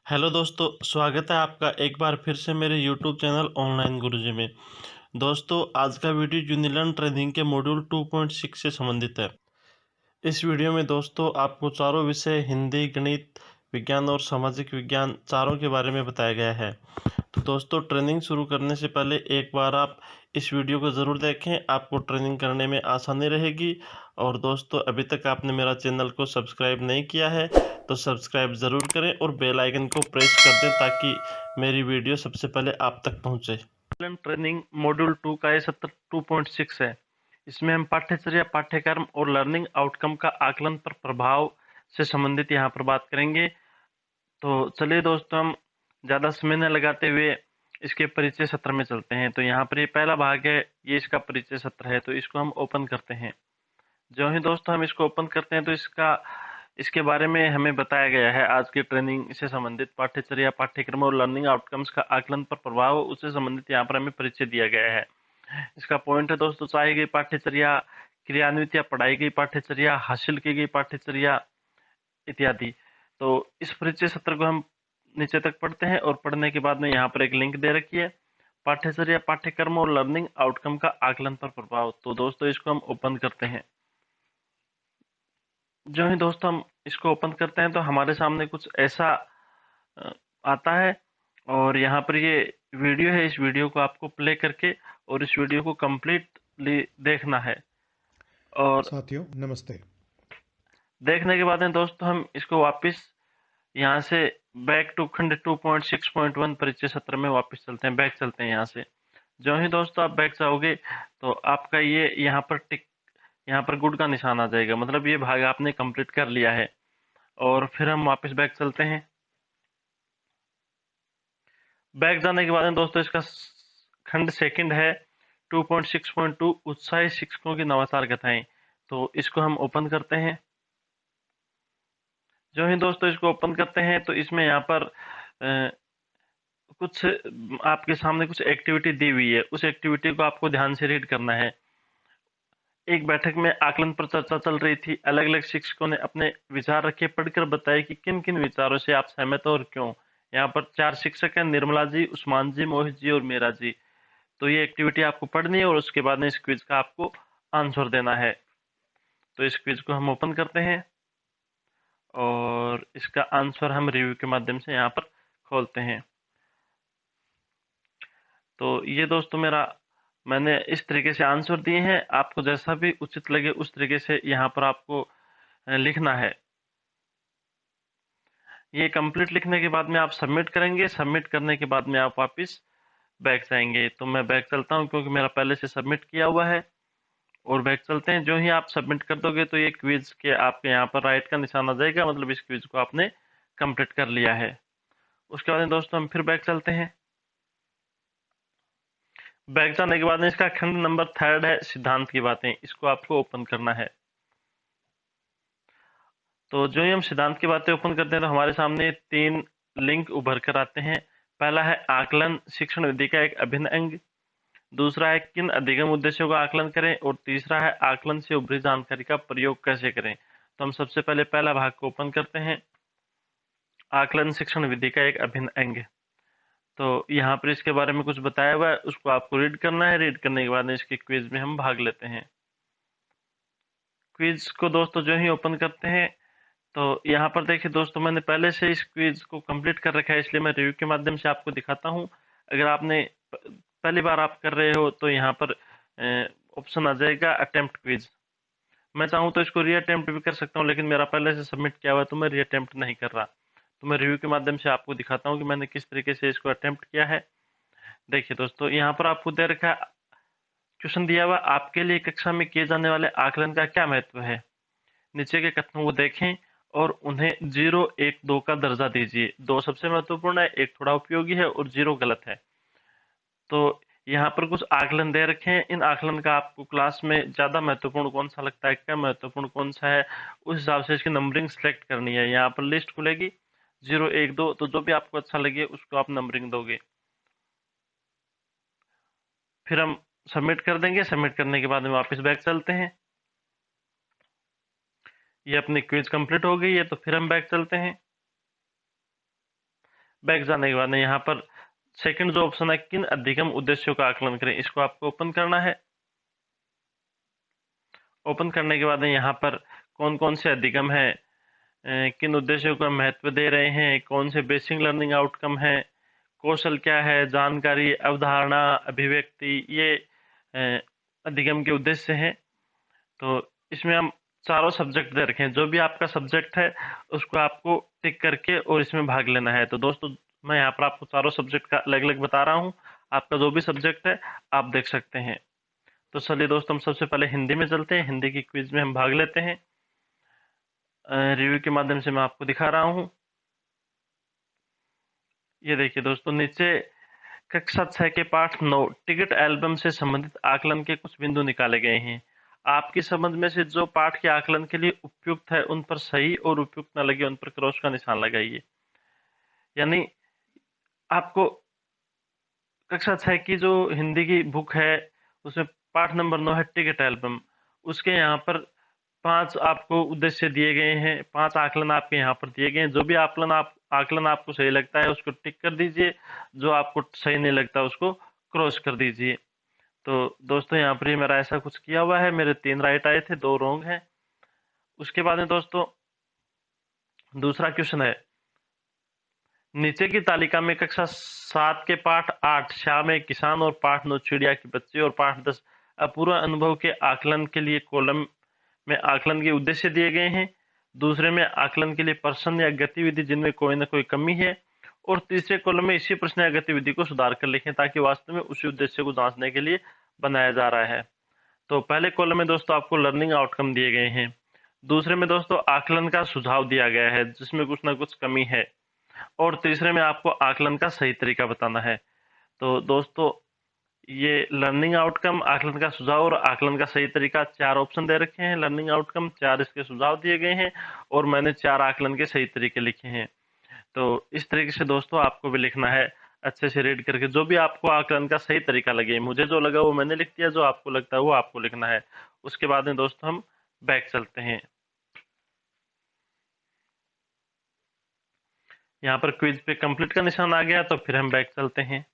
Hello दोस्तों, स्वागत है आपका एक बार फिर से मेरे यूट्यूब चैनल ऑनलाइन गुरुजी में। दोस्तों, आज का वीडियो यूनिलर्न ट्रेनिंग के मॉड्यूल 2.6 से संबंधित है। इस वीडियो में दोस्तों आपको चारों विषय हिंदी, गणित, विज्ञान और सामाजिक विज्ञान चारों के बारे में बताया गया है। तो दोस्तों, ट्रेनिंग शुरू करने से पहले एक बार आप इस वीडियो को ज़रूर देखें, आपको ट्रेनिंग करने में आसानी रहेगी। और दोस्तों, अभी तक आपने मेरा चैनल को सब्सक्राइब नहीं किया है तो सब्सक्राइब ज़रूर करें और बेल आइकन को प्रेस कर दें ताकि मेरी वीडियो सबसे पहले आप तक पहुंचे। ट्रेनिंग मॉड्यूल 2 का ये सत्र 2.6 है। इसमें हम पाठ्यचर्या, पाठ्यक्रम और लर्निंग आउटकम का आकलन पर प्रभाव से संबंधित यहाँ पर बात करेंगे। तो चलिए दोस्तों, हम ज़्यादा समय न लगाते हुए इसके परिचय सत्र में चलते हैं। तो यहाँ पर ये पहला भाग है, ये इसका परिचय सत्र है, तो इसको हम ओपन करते हैं। जो ही दोस्तों हम इसको ओपन करते हैं तो इसके बारे में हमें बताया गया है। आज की ट्रेनिंग से संबंधित पाठ्यचर्या, पाठ्यक्रम और लर्निंग आउटकम्स का आकलन पर प्रभाव, उससे संबंधित यहाँ पर हमें परिचय दिया गया है। इसका पॉइंट है दोस्तों, चाही गई पाठ्यचर्या, क्रियान्वित या पढ़ाई गई पाठ्यचर्या, हासिल की गई पाठ्यचर्या इत्यादि। तो इस परिचय सत्र को हम नीचे तक पढ़ते हैं और पढ़ने के बाद में यहाँ पर एक लिंक दे रखी है, पाठ्यचर्या, पाठ्यक्रम और लर्निंग आउटकम का आकलन पर प्रभाव। तो दोस्तों इसको हम ओपन करते हैं। जो ही दोस्तों हम इसको ओपन करते हैं तो हमारे सामने कुछ ऐसा आता है और यहाँ पर ये वीडियो है। इस वीडियो को आपको प्ले करके और इस वीडियो को कंप्लीटली देखना है। और साथियों नमस्ते। देखने के बाद में दोस्तों हम इसको वापस यहाँ से बैक टू खंड 2.6.1 परिचय सत्र में वापस चलते हैं, बैक चलते हैं यहाँ से। जो ही दोस्तों आप बैक जाओगे तो आपका ये यहाँ पर टिक, यहाँ पर गुड का निशान आ जाएगा, मतलब ये भाग आपने कंप्लीट कर लिया है। और फिर हम वापस बैक चलते हैं। बैक जाने के बाद में दोस्तों इसका खंड सेकंड है 2.6.2 उत्साही शिक्षकों की नवाचार कथाएं। तो इसको हम ओपन करते हैं। जो ही दोस्तों इसको ओपन करते हैं तो इसमें यहाँ पर कुछ आपके सामने कुछ एक्टिविटी दी हुई है। उस एक्टिविटी को आपको ध्यान से रीड करना है। एक बैठक में आकलन पर चर्चा चल रही थी। अलग अलग शिक्षकों ने अपने विचार रखे, पढ़कर बताए कि किन किन विचारों से आप सहमत हो और क्यों। यहाँ पर 4 शिक्षक हैं, निर्मला जी, उस्मान जी, मोहित जी और मीरा जी। तो ये एक्टिविटी आपको पढ़नी है और उसके बाद में इस क्विज का आपको आंसर देना है। तो इस क्विज को हम ओपन करते हैं और इसका आंसर हम रिव्यू के माध्यम से यहाँ पर खोलते हैं। तो ये दोस्तों मैंने इस तरीके से आंसर दिए हैं। आपको जैसा भी उचित लगे उस तरीके से यहाँ पर आपको लिखना है। ये कंप्लीट लिखने के बाद में आप सबमिट करेंगे। सबमिट करने के बाद में आप वापस बैक जाएंगे। तो मैं बैक चलता हूँ क्योंकि मेरा पहले से सबमिट किया हुआ है। और बैक चलते हैं। जो ही आप सबमिट कर दोगे तो ये क्विज के आपके यहाँ पर राइट का निशान आ जाएगा, मतलब इस क्विज को आपने कंप्लीट कर लिया है। उसके बाद में दोस्तों हम फिर बैक चलते हैं। बैक जाने के बाद में इसका खंड नंबर 3 है सिद्धांत की बातें। इसको आपको ओपन करना है। तो जो ही हम सिद्धांत की बातें ओपन करते हैं तो हमारे सामने 3 लिंक उभर कर आते हैं। पहला है आकलन शिक्षण विधि का एक अभिन्न अंग, दूसरा है किन अधिगम उद्देश्यों का आकलन करें, और तीसरा है आकलन से उभरी जानकारी का प्रयोग कैसे करें। तो हम सबसे पहले पहला भाग को ओपन करते हैं, आकलन शिक्षण विधि का एक अभिन्न अंग। तो यहाँ पर इसके बारे में कुछ बताया हुआ है, उसको आपको रीड करना है। रीड करने के बाद इसके क्विज में हम भाग लेते हैं। क्विज को दोस्तों जो ही ओपन करते हैं तो यहाँ पर देखिए दोस्तों, मैंने पहले से इस क्विज को कंप्लीट कर रखा है, इसलिए मैं रिव्यू के माध्यम से आपको दिखाता हूँ। अगर आपने पहली बार आप कर रहे हो तो यहाँ पर ऑप्शन आ जाएगा अटेम्प्ट क्विज। मैं चाहूँ तो इसको री अटेम्प्ट भी कर सकता हूँ, लेकिन मेरा पहले से सबमिट किया हुआ है तो मैं री अटेम्प्ट नहीं कर रहा। तो मैं रिव्यू के माध्यम से आपको दिखाता हूँ कि मैंने किस तरीके से इसको अटेम्प्ट किया है। देखिए दोस्तों, यहाँ पर आपको दे रखा है, क्वेश्चन दिया हुआ, आपके लिए कक्षा में किए जाने वाले आकलन का क्या महत्व है। नीचे के कथनों को देखें और उन्हें 0, 1, 2 का दर्जा दीजिए। 2 सबसे महत्वपूर्ण है, 1 थोड़ा उपयोगी है और 0 गलत है। तो यहाँ पर कुछ आकलन दे रखे हैं। इन आकलन का आपको क्लास में ज़्यादा महत्वपूर्ण कौन सा लगता है, क्या महत्वपूर्ण कौन सा है, उस हिसाब से इसकी नंबरिंग सेलेक्ट करनी है। यहाँ पर लिस्ट खुलेगी 0, 1, 2, तो जो भी आपको अच्छा लगे उसको आप नंबरिंग दोगे। फिर हम सबमिट कर देंगे। सबमिट करने के बाद में वापस बैक चलते हैं। ये अपनी क्विज कंप्लीट हो गई है, तो फिर हम बैक चलते हैं। बैक जाने के बाद में यहाँ पर सेकंड जो ऑप्शन है किन अधिगम उद्देश्यों का आकलन करें, इसको आपको ओपन करना है। ओपन करने के बाद में यहाँ पर कौन कौन से अधिगम है, किन उद्देश्यों का महत्व दे रहे हैं, कौन से बेसिक लर्निंग आउटकम है, कौशल क्या है, जानकारी, अवधारणा, अभिव्यक्ति, ये अधिगम के उद्देश्य हैं। तो इसमें हम चारों सब्जेक्ट दे रखे हैं, जो भी आपका सब्जेक्ट है उसको आपको टिक करके और इसमें भाग लेना है। तो दोस्तों मैं यहाँ पर आपको चारों सब्जेक्ट का अलग अलग बता रहा हूँ, आपका जो भी सब्जेक्ट है आप देख सकते हैं। तो चलिए दोस्तों हम सबसे पहले हिंदी में चलते हैं, हिंदी की क्विज में हम भाग लेते हैं। रिव्यू के माध्यम से मैं आपको दिखा रहा हूँ। ये देखिए दोस्तों, नीचे कक्षा 6 के पाठ 9 टिकट एल्बम से संबंधित आकलन के कुछ बिंदु निकाले गए हैं। आपकी समझ में से जो पाठ के आकलन के लिए उपयुक्त है उन पर सही और उपयुक्त न लगे उन पर क्रॉस का निशान लगाइए। यानी आपको कक्षा 6 की जो हिंदी की बुक है उसमें पाठ नंबर 9 है टिकट एल्बम, उसके यहाँ पर 5 आपको उद्देश्य दिए गए हैं, 5 आकलन आपके यहाँ पर दिए गए हैं। जो भी आकलन आपको सही लगता है उसको टिक कर दीजिए, जो आपको सही नहीं लगता उसको क्रॉस कर दीजिए। तो दोस्तों यहाँ पर मेरा ऐसा कुछ किया हुआ है, मेरे 3 राइट आए थे, 2 रॉन्ग हैं। उसके बाद में दोस्तों दूसरा क्वेश्चन है, नीचे की तालिका में कक्षा 7 के पाठ 8 श्याम एक किसान और पाठ 9 चिड़िया के बच्चे और पाठ 10 अपूर्व अनुभव के आकलन के लिए कॉलम में आकलन के उद्देश्य दिए गए हैं। दूसरे में आकलन के लिए प्रश्न या गतिविधि जिनमें कोई ना कोई कमी है, और तीसरे कॉलम में इसी प्रश्न या गतिविधि को सुधार कर लिखें ताकि वास्तव में उसी उद्देश्य को जांचने के लिए बनाया जा रहा है। तो पहले कॉलम में दोस्तों आपको लर्निंग आउटकम दिए गए हैं, दूसरे में दोस्तों आकलन का सुझाव दिया गया है जिसमें कुछ ना कुछ कमी है, और तीसरे में आपको आकलन का सही तरीका बताना है। तो दोस्तों ये लर्निंग आउटकम, आकलन का सुझाव और आकलन का सही तरीका 4 ऑप्शन दे रखे हैं। लर्निंग आउटकम 4 इसके सुझाव दिए गए हैं और मैंने 4 आकलन के सही तरीके लिखे हैं। तो इस तरीके से दोस्तों आपको भी लिखना है, अच्छे से रीड करके जो भी आपको आकलन का सही तरीका लगे। मुझे जो लगा वो मैंने लिख दिया, जो आपको लगता है वो आपको लिखना है। उसके बाद में दोस्तों हम बैक चलते हैं। यहाँ पर क्विज पे कंप्लीट का निशान आ गया, तो फिर हम बैक चलते हैं।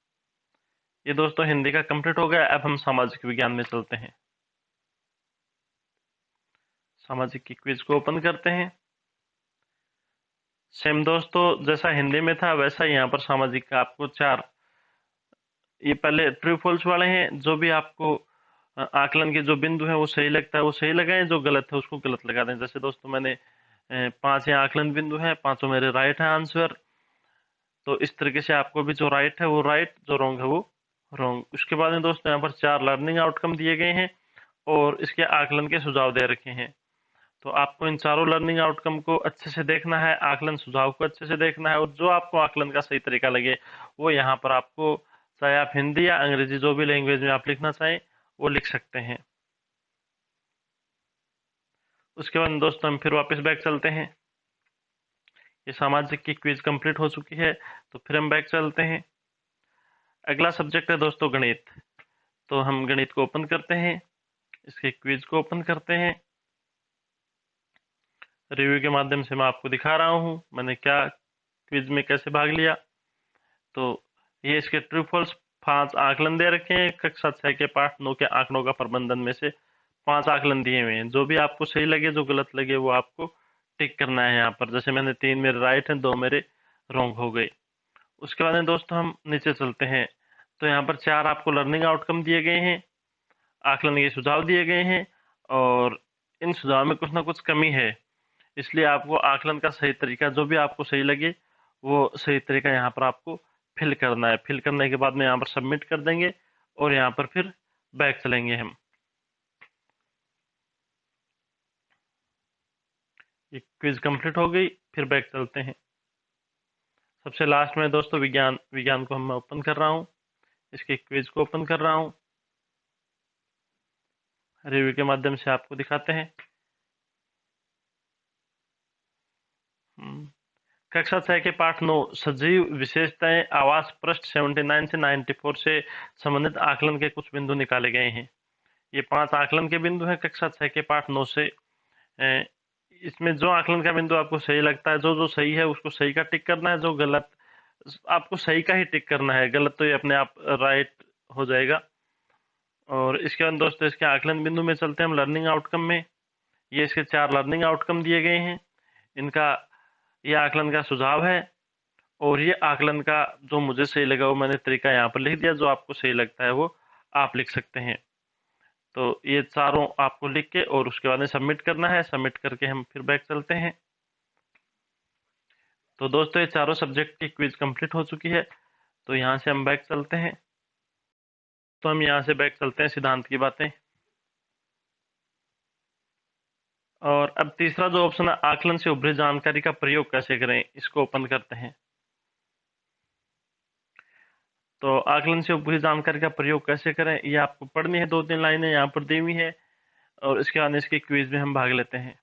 ये दोस्तों हिंदी का कंप्लीट हो गया, अब हम सामाजिक विज्ञान में चलते हैं। सामाजिक की क्विज को ओपन करते हैं। सेम दोस्तों जैसा हिंदी में था वैसा यहाँ पर सामाजिक का आपको 4, ये पहले ट्रू फॉल्स वाले हैं। जो भी आपको आकलन के जो बिंदु है वो सही लगता है वो सही लगाएं, जो गलत है उसको गलत लगा दें। जैसे दोस्तों मैंने 5 यहाँ आकलन बिंदु हैं, 5 मेरे राइट है आंसर। तो इस तरीके से आपको भी जो राइट है वो राइट, जो रॉन्ग है वो रॉन्ग। उसके बाद में दोस्तों यहाँ पर 4 लर्निंग आउटकम दिए गए हैं और इसके आकलन के सुझाव दे रखे हैं। तो आपको इन चारों लर्निंग आउटकम को अच्छे से देखना है, आकलन सुझाव को अच्छे से देखना है, और जो आपको आकलन का सही तरीका लगे वो यहाँ पर आपको, चाहे आप हिंदी या अंग्रेजी जो भी लैंग्वेज में आप लिखना चाहें वो लिख सकते हैं। उसके बाद दोस्तों हम फिर वापस बैक चलते हैं। ये सामाजिक की क्विज कंप्लीट हो चुकी है, तो फिर हम बैक चलते हैं। अगला सब्जेक्ट है दोस्तों गणित। तो हम गणित को ओपन करते हैं, इसके क्विज को ओपन करते हैं। रिव्यू के माध्यम से मैं आपको दिखा रहा हूँ मैंने क्या क्विज में कैसे भाग लिया। तो ये इसके ट्रू फॉल्स 5 आकलन दे रखे हैं। कक्षा 6 के पाठ 9 के आंकड़ों का प्रबंधन में से 5 आकलन दिए हुए हैं। जो भी आपको सही लगे, जो गलत लगे वो आपको टिक करना है यहाँ पर। जैसे मैंने 3 मेरे राइट हैं, 2 मेरे रॉन्ग हो गए। उसके बाद में दोस्तों हम नीचे चलते हैं। तो यहाँ पर 4 आपको लर्निंग आउटकम दिए गए हैं, आकलन के सुझाव दिए गए हैं, और इन सुझाव में कुछ ना कुछ कमी है, इसलिए आपको आकलन का सही तरीका जो भी आपको सही लगे वो सही तरीका यहाँ पर आपको फिल करना है। फिल करने के बाद में यहाँ पर सबमिट कर देंगे और यहाँ पर फिर बैक चलेंगे हम। ये क्विज कंप्लीट हो गई, फिर बैक चलते हैं। सबसे लास्ट में दोस्तों विज्ञान को हम ओपन कर रहा हूँ, इसके क्विज को ओपन कर रहा हूँ। रिव्यू के माध्यम से आपको दिखाते हैं। कक्षा 6 के पाठ 9 सजीव विशेषताएं आवास पृष्ठ 79 से 94 से संबंधित आकलन के कुछ बिंदु निकाले गए हैं। ये 5 आकलन के बिंदु हैं कक्षा 6 के पाठ 9 से। इसमें जो आकलन का बिंदु आपको सही लगता है, जो सही है उसको सही का टिक करना है, जो गलत आपको सही का ही टिक करना है, गलत तो ये अपने आप राइट हो जाएगा। और इसके बाद दोस्तों इसके आकलन बिंदु में चलते हैं हम लर्निंग आउटकम में। ये इसके 4 लर्निंग आउटकम दिए गए हैं। इनका ये आकलन का सुझाव है और ये आकलन का जो मुझे सही लगा वो मैंने तरीका यहाँ पर लिख दिया, जो आपको सही लगता है वो आप लिख सकते हैं। तो ये चारों आपको लिख के और उसके बाद में सबमिट करना है। सबमिट करके हम फिर बैक चलते हैं। तो दोस्तों ये चारों सब्जेक्ट की क्विज कंप्लीट हो चुकी है। तो यहाँ से हम बैक चलते हैं। तो हम यहाँ से बैक चलते हैं सिद्धांत की बातें। और अब तीसरा जो ऑप्शन है आकलन से उभरी जानकारी का प्रयोग कैसे करें, इसको ओपन करते हैं। तो आकलन से उभरी जानकारी का प्रयोग कैसे करें ये आपको पढ़नी है, 2-3 लाइनें यहाँ पर दी हुई है और इसके बाद इसकी क्विज में हम भाग लेते हैं।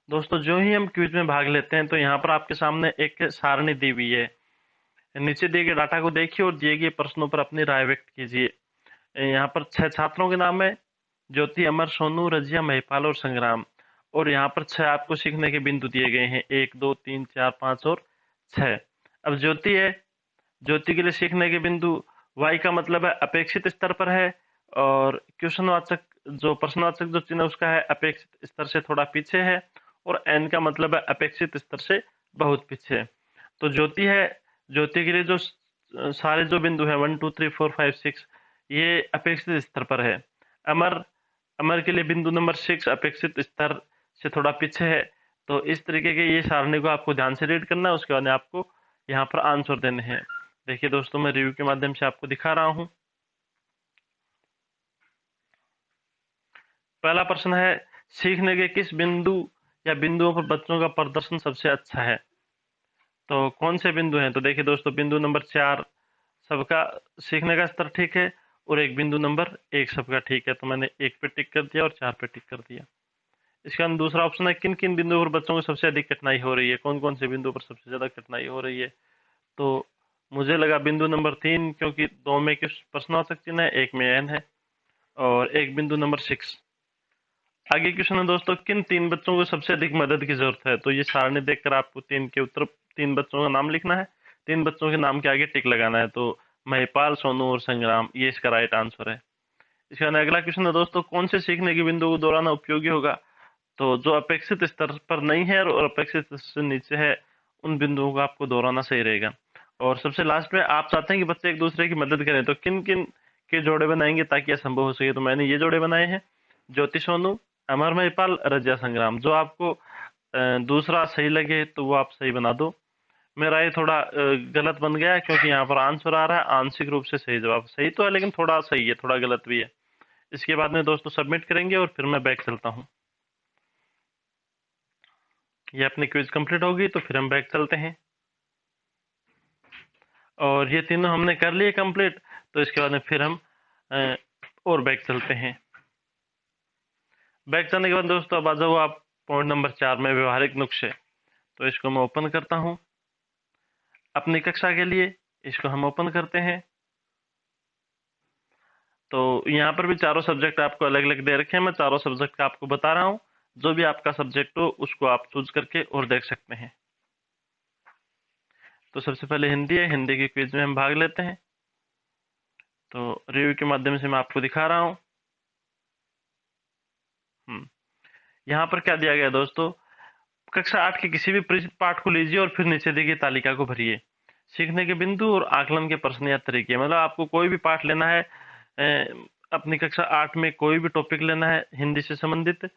दोस्तों जो ही हम क्विज में भाग लेते हैं तो यहाँ पर आपके सामने एक सारणी दी हुई है। नीचे दिए गए डाटा को देखिए और दिए गए प्रश्नों पर अपनी राय व्यक्त कीजिए। यहाँ पर 6 छात्रों के नाम है, ज्योति, अमर, सोनू, रजिया, महिपाल और संग्राम। और यहाँ पर 6 आपको सीखने के बिंदु दिए गए हैं, 1, 2, 3, 4, 5 और 6। अब ज्योति है, ज्योति के लिए सीखने के बिंदु y का मतलब है अपेक्षित स्तर पर है और क्वेश्चनवाचक जो प्रश्नवाचक जो चिन्ह उसका है अपेक्षित स्तर से थोड़ा पीछे है और n का मतलब है अपेक्षित स्तर से बहुत पीछे। तो ज्योति है, ज्योति के लिए जो सारे जो बिंदु है 1, 2, 3, 4, 5, 6 ये अपेक्षित स्तर पर है। अमर, अमर के लिए बिंदु नंबर 6 अपेक्षित स्तर से थोड़ा पीछे है। तो इस तरीके के ये सारणी को आपको ध्यान से रीड करना है, उसके बाद आपको यहाँ पर आंसर देने हैं। देखिए दोस्तों मैं रिव्यू के माध्यम से आपको दिखा रहा हूँ। पहला प्रश्न है सीखने के किस बिंदु या बिंदुओं पर बच्चों का प्रदर्शन सबसे अच्छा है। तो कौन से बिंदु हैं, तो देखिए दोस्तों बिंदु नंबर 4 सबका सीखने का स्तर ठीक है और एक बिंदु नंबर 1 सबका ठीक है। तो मैंने 1 पे टिक कर दिया और 4 पे टिक कर दिया। इसका दूसरा ऑप्शन है किन किन बिंदुओं पर बच्चों को सबसे अधिक कठिनाई हो रही है, कौन कौन से बिंदुओं पर सबसे ज्यादा कठिनाई हो रही है। तो मुझे लगा बिंदु नंबर 3, क्योंकि 2 में किस प्रश्नवाचक चिन्ह है, 1 में n है और एक बिंदु नंबर 6। आगे क्वेश्चन है दोस्तों किन 3 बच्चों को सबसे अधिक मदद की जरूरत है। तो ये सारणी देखकर आपको 3 के उत्तर 3 बच्चों का नाम लिखना है, 3 बच्चों के नाम के आगे टिक लगाना है। तो महिपाल, सोनू और संग्राम, ये इसका राइट आंसर है। इसका अगला क्वेश्चन है दोस्तों कौन से सीखने के बिंदु को दोहराना उपयोगी होगा। तो जो अपेक्षित स्तर पर नहीं है और अपेक्षित स्तर से नीचे है उन बिंदुओं को आपको दोहराना सही रहेगा। और सबसे लास्ट में आप चाहते हैं कि बच्चे एक दूसरे की मदद करें, तो किन किन के जोड़े बनाएंगे ताकि यह संभव हो सके। तो मैंने ये जोड़े बनाए हैं, ज्योति सोनू, अमर महिपाल, रजिया संग्राम। जो आपको दूसरा सही लगे तो वो आप सही बना दो। मेरा ये थोड़ा गलत बन गया क्योंकि यहाँ पर आंसर आ रहा है आंशिक रूप से सही। जवाब सही तो है लेकिन थोड़ा सही है, थोड़ा गलत भी है। इसके बाद में दोस्तों सबमिट करेंगे और फिर मैं बैक चलता हूँ। ये अपनी क्विज कंप्लीट होगी तो फिर हम बैक चलते हैं। और ये तीनों हमने कर लिए कंप्लीट, तो इसके बाद में फिर हम और बैक चलते हैं। बैक चलने के बाद दोस्तों अब आ जाओ आप पॉइंट नंबर 4 में व्यवहारिक नुस्खे। तो इसको मैं ओपन करता हूँ अपनी कक्षा के लिए, इसको हम ओपन करते हैं। तो यहाँ पर भी चारों सब्जेक्ट आपको अलग अलग दे रखे हैं, मैं चारों सब्जेक्ट का आपको बता रहा हूँ। जो भी आपका सब्जेक्ट हो उसको आप चूज करके और देख सकते हैं। तो सबसे पहले हिंदी है, हिंदी की क्विज में हम भाग लेते हैं। तो रिव्यू के माध्यम से मैं आपको दिखा रहा हूँ। यहाँ पर क्या दिया गया दोस्तों, कक्षा 8 के किसी भी परिचित पाठ को लीजिए और फिर नीचे दी गई तालिका को भरिए। सीखने के बिंदु और आकलन के प्रश्न या तरीके, मतलब आपको कोई भी पाठ लेना है, अपनी कक्षा 8 में कोई भी टॉपिक लेना है हिंदी से संबंधित,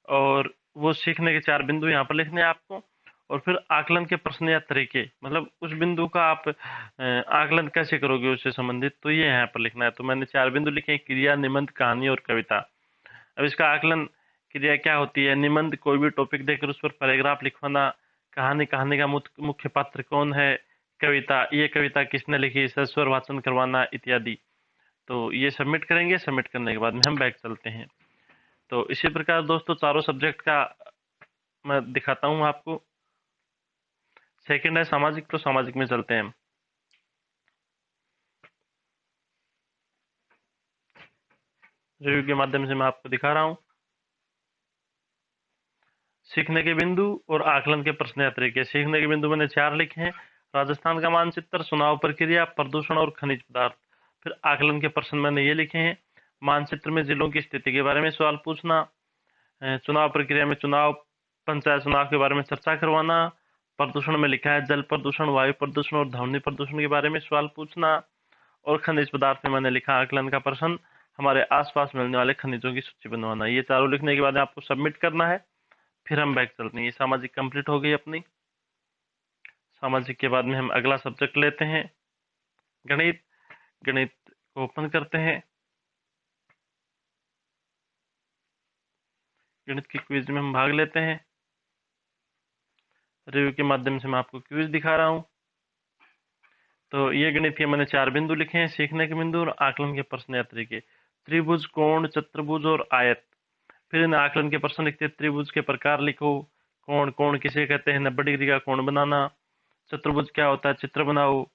और वो सीखने के 4 बिंदु यहाँ पर लिखने हैं आपको। और फिर आकलन के प्रश्न या तरीके, मतलब उस बिंदु का आप आकलन कैसे करोगे उससे संबंधित, तो ये यहाँ पर लिखना है। तो मैंने 4 बिंदु लिखे हैं, क्रिया, निबंध, कहानी और कविता। अब इसका आकलन क्रिया क्या होती है, निबंध कोई भी टॉपिक देकर उस पर पैराग्राफ लिखवाना, कहानी, कहानी का मुख्य पात्र कौन है, कविता, ये कविता किसने लिखी, सस्वर वाचन करवाना इत्यादि। तो ये सबमिट करेंगे, सबमिट करने के बाद में हम बैक चलते हैं। तो इसी प्रकार दोस्तों चारों सब्जेक्ट का मैं दिखाता हूँ आपको। सेकंड है सामाजिक, तो सामाजिक में चलते हैं हम। रिव्यू के माध्यम से मैं आपको दिखा रहा हूँ। सीखने के बिंदु और आकलन के प्रश्न या तरीके। सीखने के बिंदु मैंने 4 लिखे हैं, राजस्थान का मानचित्र, चुनाव प्रक्रिया, प्रदूषण और खनिज पदार्थ। फिर आकलन के प्रश्न मैंने ये लिखे हैं। मानचित्र में जिलों की स्थिति के बारे में सवाल पूछना, चुनाव प्रक्रिया में चुनाव, पंचायत चुनाव के बारे में चर्चा करवाना, प्रदूषण में लिखा है जल प्रदूषण, वायु प्रदूषण और ध्वनि प्रदूषण के बारे में सवाल पूछना, और खनिज पदार्थ में मैंने लिखा आकलन का प्रश्न, हमारे आसपास मिलने वाले खनिजों की सूची बनवाना। ये चारों लिखने के बाद आपको सबमिट करना है, फिर हम बैक चलते हैं। ये सामाजिक कंप्लीट हो गई अपनी। सामाजिक के बाद में हम अगला सब्जेक्ट लेते हैं गणित। गणित को ओपन करते हैं। गणित की क्विज में हम भाग लेते हैं। रिव्यू के माध्यम से मैं आपको क्विज दिखा रहा हूँ। तो ये गणित के मैंने 4 बिंदु लिखे हैं, सीखने के बिंदु और आकलन के प्रश्न या तरीके। त्रिभुज, कोण, चतुर्भुज और आयत। फिर इन आकलन के प्रश्न लिखते हैं। त्रिभुज के प्रकार लिखो, कोण, कोण किसे कहते हैं, 90 डिग्री का कोण बनाना, चतुर्भुज क्या होता है, चित्र बनाओ,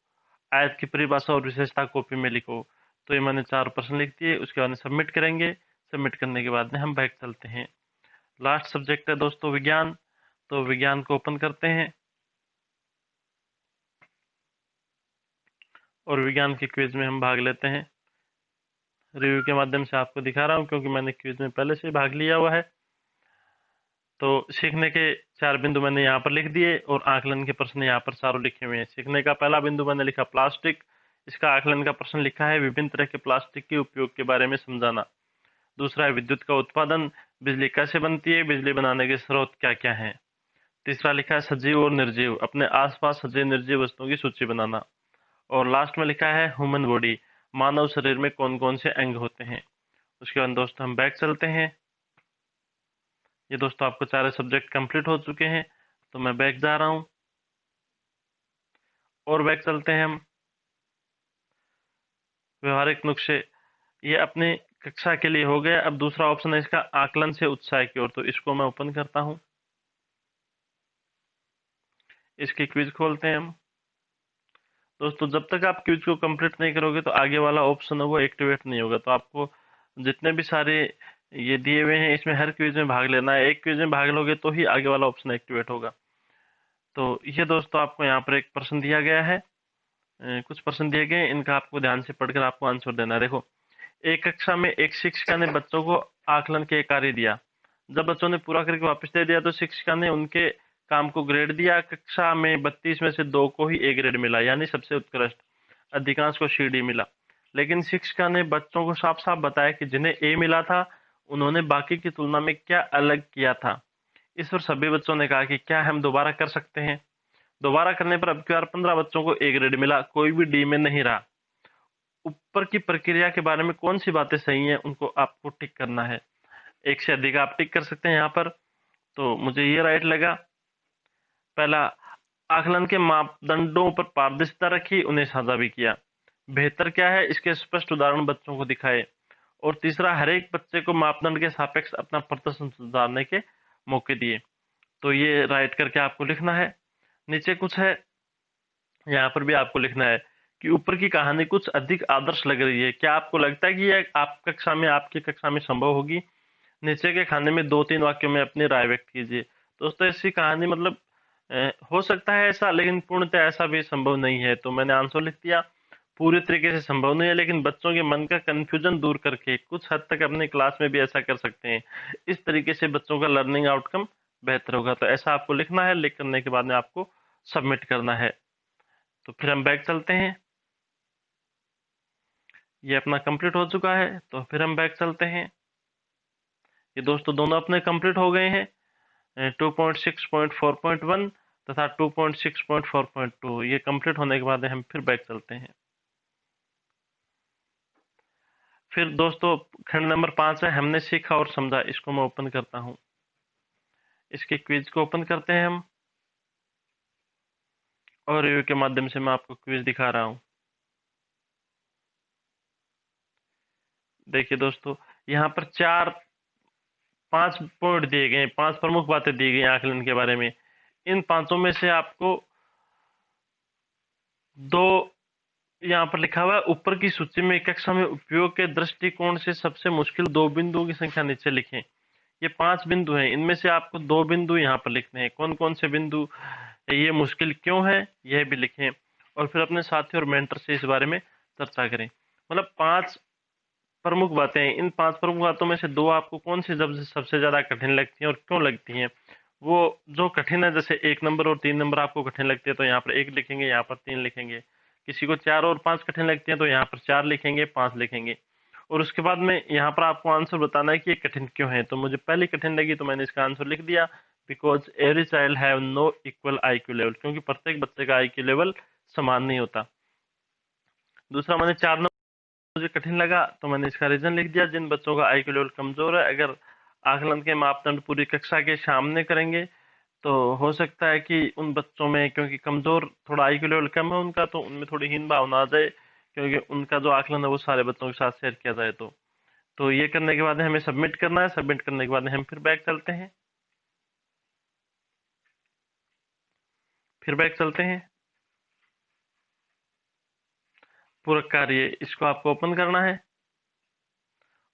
आयत की परिभाषा और विशेषता कॉपी में लिखो। तो ये मैंने 4 प्रश्न लिख दिए, उसके बाद में सबमिट करेंगे। सबमिट करने के बाद में हम बैक चलते हैं। लास्ट सब्जेक्ट है दोस्तों विज्ञान। तो विज्ञान को ओपन करते हैं और विज्ञान की क्विज में हम भाग लेते हैं। रिव्यू के माध्यम से आपको दिखा रहा हूँ क्योंकि मैंने क्विज में पहले से भाग लिया हुआ है। तो सीखने के 4 बिंदु मैंने यहाँ पर लिख दिए और आकलन के प्रश्न यहाँ पर चारों लिखे हुए हैं। सीखने का पहला बिंदु मैंने लिखा प्लास्टिक, इसका आकलन का प्रश्न लिखा है विभिन्न तरह के प्लास्टिक के उपयोग के बारे में समझाना। दूसरा है विद्युत का उत्पादन, बिजली कैसे बनती है, बिजली बनाने के स्रोत क्या क्या हैं। तीसरा लिखा है सजीव और निर्जीव, अपने आसपास सजीव निर्जीव वस्तुओं की सूची बनाना। और लास्ट में लिखा है ह्यूमन बॉडी, मानव शरीर में कौन कौन से अंग होते हैं। उसके बाद दोस्तों हम बैक चलते हैं। ये दोस्तों आपको 4 सब्जेक्ट कंप्लीट हो चुके हैं, तो मैं बैक जा रहा हूँ और बैक चलते हैं हम। व्यवहारिक नुस्खे, ये अपनी कक्षा के लिए हो गया। अब दूसरा ऑप्शन है इसका आकलन से उत्साह की ओर, तो इसको मैं ओपन करता हूँ। इसकी क्विज खोलते हैं हम। दोस्तों जब तक आप क्विज को कंप्लीट नहीं करोगे तो आगे वाला ऑप्शन है वो एक्टिवेट नहीं होगा। तो आपको जितने भी सारे ये दिए हुए हैं इसमें हर क्विज में भाग लेना है। एक क्विज में भाग लोगे तो ही आगे वाला ऑप्शन एक्टिवेट होगा। तो ये दोस्तों आपको यहाँ पर एक प्रश्न दिया गया है, कुछ प्रश्न दिए गए, इनका आपको ध्यान से पढ़कर आपको आंसर देना है। देखो, एक कक्षा में एक शिक्षिका ने बच्चों को आकलन के कार्य दिया। जब बच्चों ने पूरा करके वापस दे दिया तो शिक्षिका ने उनके काम को ग्रेड दिया। कक्षा में 32 में से 2 को ही ए ग्रेड मिला, यानी सबसे उत्कृष्ट। अधिकांश को सी डी मिला। लेकिन शिक्षिका ने बच्चों को साफ साफ बताया कि जिन्हें ए मिला था उन्होंने बाकी की तुलना में क्या अलग किया था। इस पर सभी बच्चों ने कहा कि क्या हम दोबारा कर सकते हैं। दोबारा करने पर अब की बार 15 बच्चों को ए ग्रेड मिला, कोई भी डी में नहीं रहा। ऊपर की प्रक्रिया के बारे में कौन सी बातें सही हैं उनको आपको टिक करना है। एक से अधिक आप टिक कर सकते हैं यहाँ पर। तो मुझे ये राइट लगा। पहला, आकलन के मापदंडों पर पारदर्शिता रखी, उन्हें साझा भी किया। बेहतर क्या है, इसके स्पष्ट उदाहरण बच्चों को दिखाए। और तीसरा, हर एक बच्चे को मापदंड के सापेक्ष अपना प्रदर्शन सुधारने के मौके दिए। तो ये राइट करके आपको लिखना है। नीचे कुछ है, यहाँ पर भी आपको लिखना है कि ऊपर की कहानी कुछ अधिक आदर्श लग रही है, क्या आपको लगता है कि यह आपकी कक्षा में संभव होगी। नीचे के खाने में 2-3 वाक्यों में अपनी राय व्यक्त कीजिए। दोस्तों ऐसी कहानी मतलब हो सकता है ऐसा, लेकिन पूर्णतः ऐसा भी संभव नहीं है। तो मैंने आंसर लिख दिया, पूरी तरीके से संभव नहीं है, लेकिन बच्चों के मन का कंफ्यूजन दूर करके कुछ हद तक अपनी क्लास में भी ऐसा कर सकते हैं। इस तरीके से बच्चों का लर्निंग आउटकम बेहतर होगा। तो ऐसा आपको लिखना है, लिख करने के बाद में आपको सबमिट करना है। तो फिर हम बैक चलते हैं। ये अपना कंप्लीट हो चुका है, तो फिर हम बैक चलते हैं। ये दोस्तों दोनों अपने कंप्लीट हो गए हैं, 2.6.4.1 तथा 2.6.4.2। ये कंप्लीट होने के बाद हम फिर बैक चलते हैं। फिर दोस्तों खंड नंबर 5 है हमने सीखा और समझा। इसको मैं ओपन करता हूं। इसके क्विज को ओपन करते हैं हम और रिव्यू के माध्यम से मैं आपको क्विज दिखा रहा हूं। देखिए दोस्तों, यहाँ पर 5 पॉइंट दिए गए, 5 प्रमुख बातें दी गई आकलन के बारे में। इन 5 में से आपको 2 यहाँ पर लिखा हुआ है। ऊपर की सूची में कक्षा में उपयोग के दृष्टिकोण से सबसे मुश्किल 2 बिंदुओं की संख्या नीचे लिखें। ये 5 बिंदु हैं, इनमें से आपको 2 बिंदु यहाँ पर लिखने हैं। कौन कौन से बिंदु, ये मुश्किल क्यों है यह भी लिखें, और फिर अपने साथी और मेंटर से इस बारे में चर्चा करें। मतलब 5 प्रमुख बातें हैं। इन 5 प्रमुख बातों में से 2 आपको कौन सी सबसे ज़्यादा कठिन लगती हैं और क्यों लगती हैं? वो जो कठिन है, जैसे 1 नंबर और 3 नंबर आपको कठिन लगती है तो यहाँ पर 1 लिखेंगे, यहाँ पर 3 लिखेंगे। किसी को 4 और 5 कठिन लगती हैं तो यहाँ पर 4 लिखेंगे, 5 लिखेंगे। और उसके बाद में यहाँ पर आपको आंसर बताना है कि ये कठिन क्यों है। तो मुझे पहली कठिन लगी तो मैंने इसका आंसर लिख दिया, because every child have no equal IQ level, क्योंकि प्रत्येक बच्चे का आईक्यू लेवल समान नहीं होता। दूसरा, मैंने 4 मुझे कठिन लगा तो मैंने इसका रीजन लिख दिया, जिन बच्चों का आईक्यू लेवल कमजोर है, अगर आकलन के मापदंड पूरी कक्षा के सामने करेंगे तो हो सकता है कि उन बच्चों में, क्योंकि कमजोर थोड़ा आईक्यू लेवल कम है उनका, तो उनमें थोड़ी हीन भावना आ जाए, क्योंकि उनका जो आकलन है वो सारे बच्चों के साथ शेयर किया जाए। तो ये करने के बाद हमें सबमिट करना है। सबमिट करने के बाद हम फिर बैक चलते हैं। पूरक कार्य, इसको आपको ओपन करना है।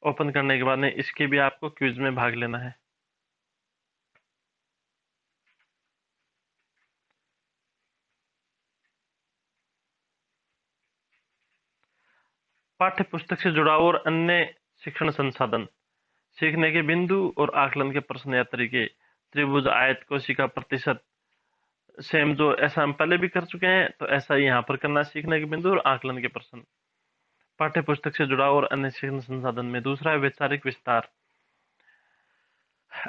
ओपन करने के बाद में इसके भी आपको क्विज में भाग लेना है। पाठ्य पुस्तक से जुड़ाव और अन्य शिक्षण संसाधन, सीखने के बिंदु और आकलन के प्रश्न या तरीके, त्रिभुज, आयत, कोशिका, प्रतिशत, सेम जो ऐसा हम पहले भी कर चुके हैं तो ऐसा ही यहाँ पर करना है, सीखने के बिंदु और आकलन के प्रश्न। पाठ्य पुस्तक से जुड़ाव और अन्य शिक्षण संसाधन में दूसरा है वैचारिक विस्तार।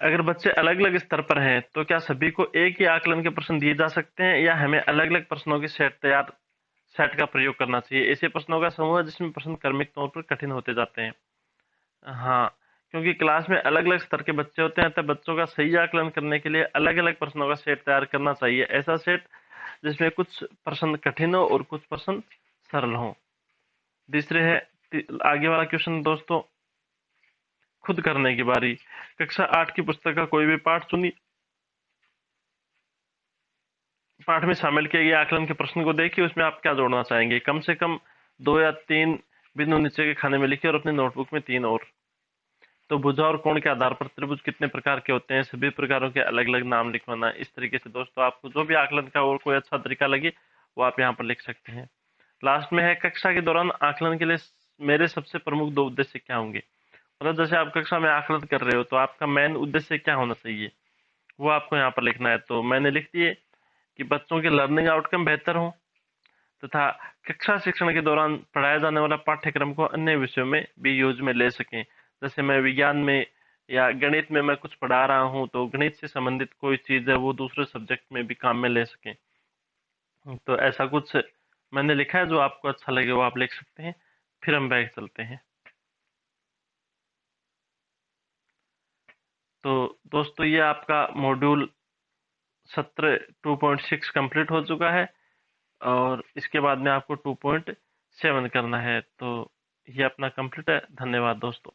अगर बच्चे अलग अलग स्तर पर हैं तो क्या सभी को एक ही आकलन के प्रश्न दिए जा सकते हैं, या हमें अलग अलग प्रश्नों की सेट का प्रयोग करना चाहिए? ऐसे प्रश्नों का समूह है जिसमें प्रश्न क्रमिक तौर पर कठिन होते जाते हैं। हाँ, क्योंकि क्लास में अलग अलग स्तर के बच्चे होते हैं, तब बच्चों का सही आकलन करने के लिए अलग अलग प्रश्नों का सेट तैयार करना चाहिए। ऐसा सेट जिसमें कुछ प्रश्न कठिन हो और कुछ प्रश्न सरल हो। तीसरे है, आगे वाला क्वेश्चन दोस्तों, खुद करने की बारी। कक्षा 8 की पुस्तक का कोई भी पाठ चुनिए। पाठ में शामिल किए गए आकलन के प्रश्न को देखिए, उसमें आप क्या जोड़ना चाहेंगे। कम से कम 2 या 3 बिंदु नीचे के खाने में लिखिए और अपनी नोटबुक में 3 और। तो भुजा और कोण के आधार पर त्रिभुज कितने प्रकार के होते हैं, सभी प्रकारों के अलग अलग नाम लिखवाना। इस तरीके से दोस्तों आपको जो भी आकलन का और कोई अच्छा तरीका लगे वो आप यहाँ पर लिख सकते हैं। लास्ट में है, कक्षा के दौरान आकलन के लिए मेरे सबसे प्रमुख 2 उद्देश्य क्या होंगे। मतलब जैसे आप कक्षा में आकलन कर रहे हो तो आपका मेन उद्देश्य क्या होना चाहिए, वो आपको यहाँ पर लिखना है। तो मैंने लिख दिए कि बच्चों के लर्निंग आउटकम बेहतर हो तथा कक्षा शिक्षण के दौरान पढ़ाया जाने वाला पाठ्यक्रम को अन्य विषयों में भी यूज में ले सकें। जैसे मैं विज्ञान में या गणित में मैं कुछ पढ़ा रहा हूँ तो गणित से संबंधित कोई चीज़ है वो दूसरे सब्जेक्ट में भी काम में ले सकें। तो ऐसा कुछ मैंने लिखा है, जो आपको अच्छा लगे वो आप लिख सकते हैं। फिर हम बैक चलते हैं। तो दोस्तों ये आपका मॉड्यूल 17 2.6 कंप्लीट हो चुका है, और इसके बाद में आपको 2.7 करना है। तो ये अपना कंप्लीट है। धन्यवाद दोस्तों।